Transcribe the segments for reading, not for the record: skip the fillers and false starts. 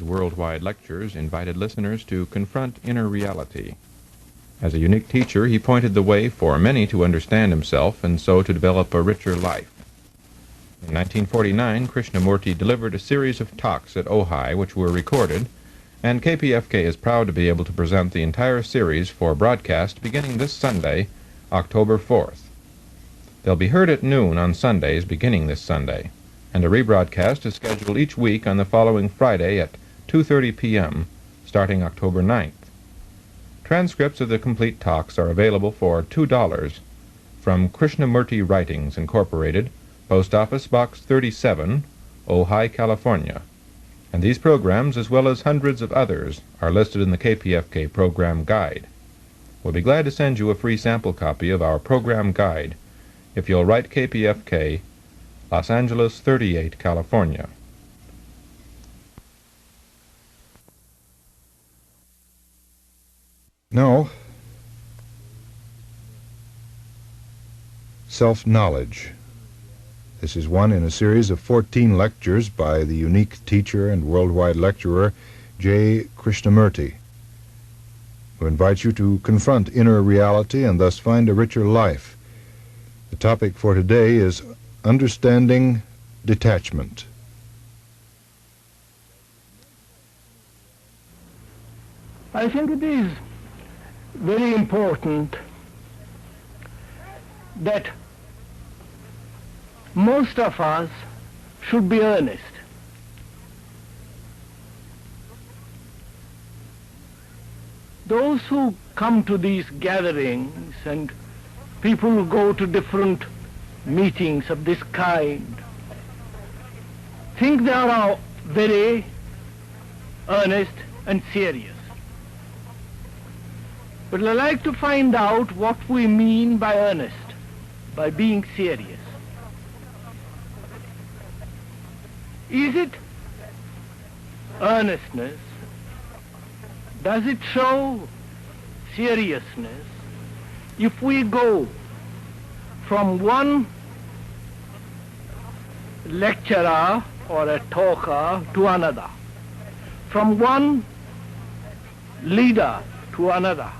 worldwide lectures invited listeners to confront inner reality. As a unique teacher, he pointed the way for many to understand himself and so to develop a richer life. In 1949, Krishnamurti delivered a series of talks at Ojai which were recorded, and KPFK is proud to be able to present the entire series for broadcast beginning this Sunday, October 4th. They'll be heard at noon on Sundays beginning this Sunday, and a rebroadcast is scheduled each week on the following Friday at 2:30 p.m., starting October 9th. Transcripts of the complete talks are available for $2 from Krishnamurti Writings, Incorporated, Post Office Box 37, Ojai, California. And these programs, as well as hundreds of others, are listed in the KPFK Program Guide. We'll be glad to send you a free sample copy of our Program Guide if you'll write KPFK, Los Angeles 38, California. No. Self-knowledge. This is one in a series of 14 lectures by the unique teacher and worldwide lecturer J. Krishnamurti, who invites you to confront inner reality and thus find a richer life. The topic for today is understanding detachment. I think it is very important that most of us should be earnest. Those who come to these gatherings and people who go to different meetings of this kind think they are very earnest and serious. But I'd like to find out what we mean by earnest, by being serious. Is it earnestness? Does it show seriousness if we go from one lecturer or a talker to another, from one leader to another,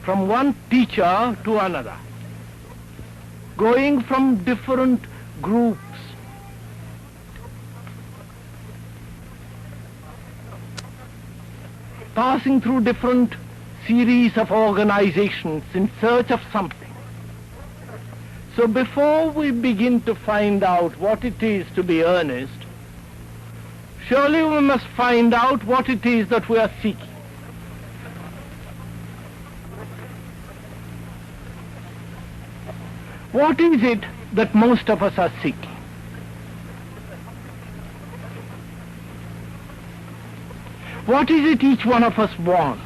from one teacher to another, going from different groups, passing through different series of organizations in search of something. So before we begin to find out what it is to be earnest, surely we must find out what it is that we are seeking. What is it that most of us are seeking? What is it each one of us want?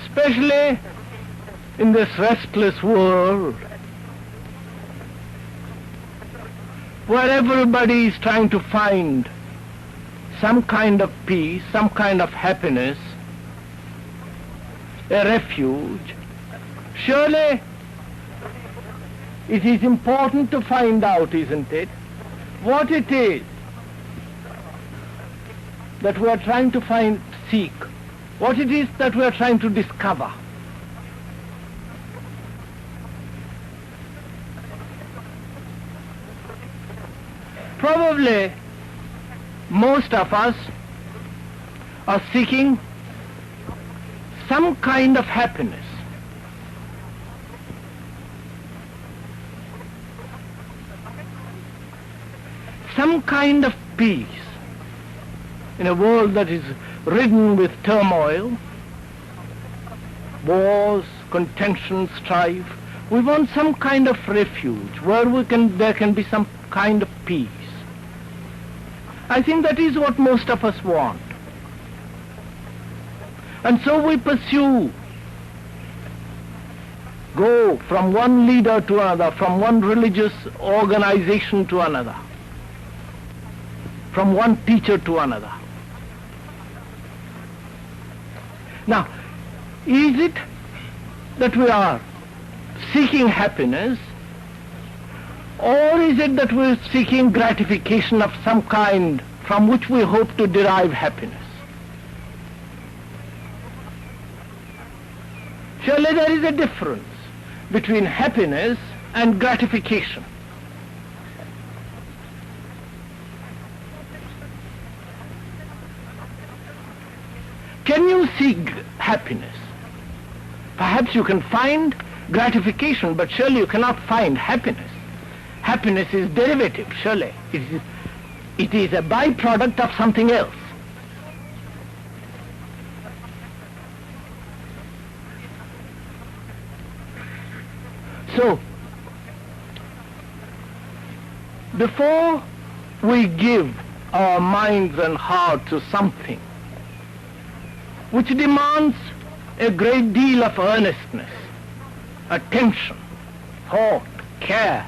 Especially in this restless world where everybody is trying to find some kind of peace, some kind of happiness, a refuge. Surely it is important to find out, isn't it, what it is that we are trying to seek, what it is that we are trying to discover. Probably most of us are seeking some kind of happiness. Some kind of peace in a world that is ridden with turmoil, wars, contention, strife. We want some kind of refuge where there can be some kind of peace. I think that is what most of us want. And so we pursue, go from one leader to another, from one religious organization to another, from one teacher to another. Now, is it that we are seeking happiness, Or is it that we're seeking gratification of some kind from which we hope to derive happiness? Surely there is a difference between happiness and gratification. Can you seek happiness? Perhaps you can find gratification, but surely you cannot find happiness. Happiness is derivative, surely. It is a byproduct of something else. So, before we give our minds and hearts to something which demands a great deal of earnestness, attention, thought, care,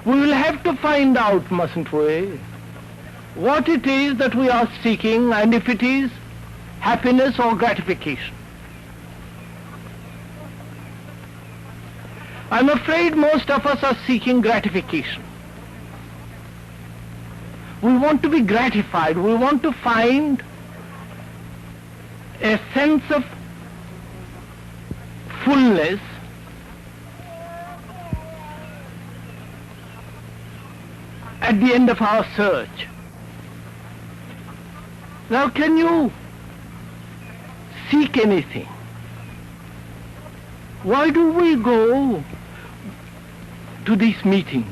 we will have to find out, mustn't we, what it is that we are seeking and if it is happiness or gratification. I'm afraid most of us are seeking gratification. We want to be gratified. We want to find a sense of fullness at the end of our search. Now, can you seek anything? Why do we go to these meetings?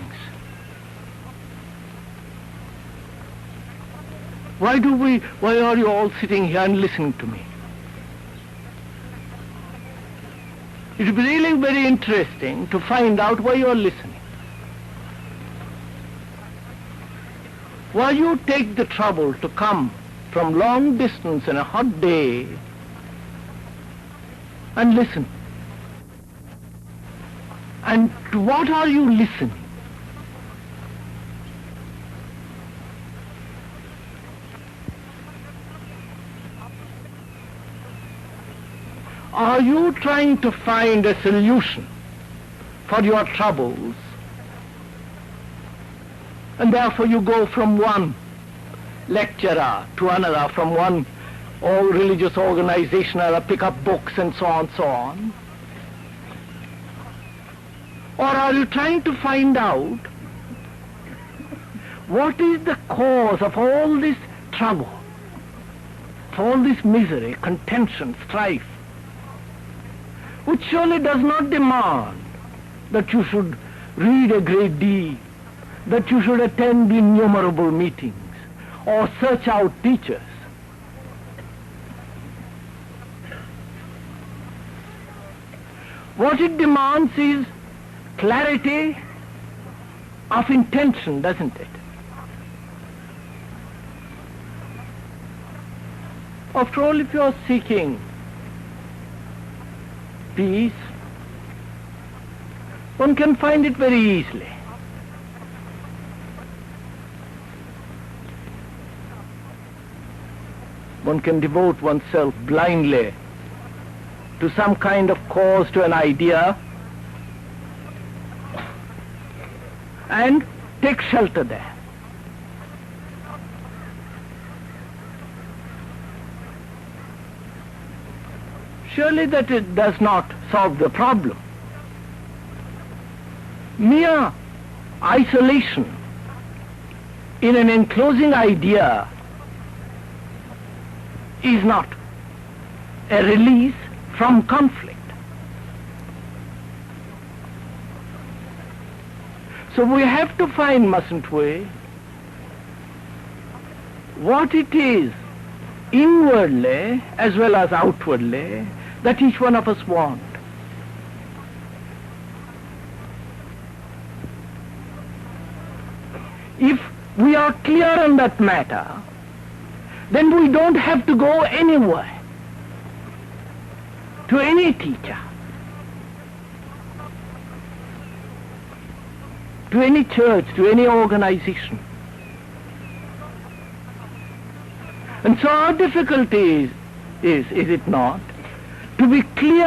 Why are you all sitting here and listening to me? It would be really very interesting to find out why you are listening. Why you take the trouble to come from long distance in a hot day and listen. And to what are you listening? Are you trying to find a solution for your troubles? And therefore you go from one lecturer to another, from one religious organization, or pick up books and so on, so on. Or are you trying to find out what is the cause of all this trouble, of all this misery, contention, strife, which surely does not demand that you should read a great deal, that you should attend innumerable meetings, or search out teachers. What it demands is clarity of intention, doesn't it? After all, if you are seeking peace, one can find it very easily. One can devote oneself blindly to some kind of cause, to an idea, and take shelter there. Surely that it does not solve the problem. Mere isolation in an enclosing idea is not a release from conflict. So we have to find, mustn't we, what it is inwardly as well as outwardly that each one of us want. If we are clear on that matter, then we don't have to go anywhere, to any teacher, to any church, to any organization. And so our difficulty is it not, to be clear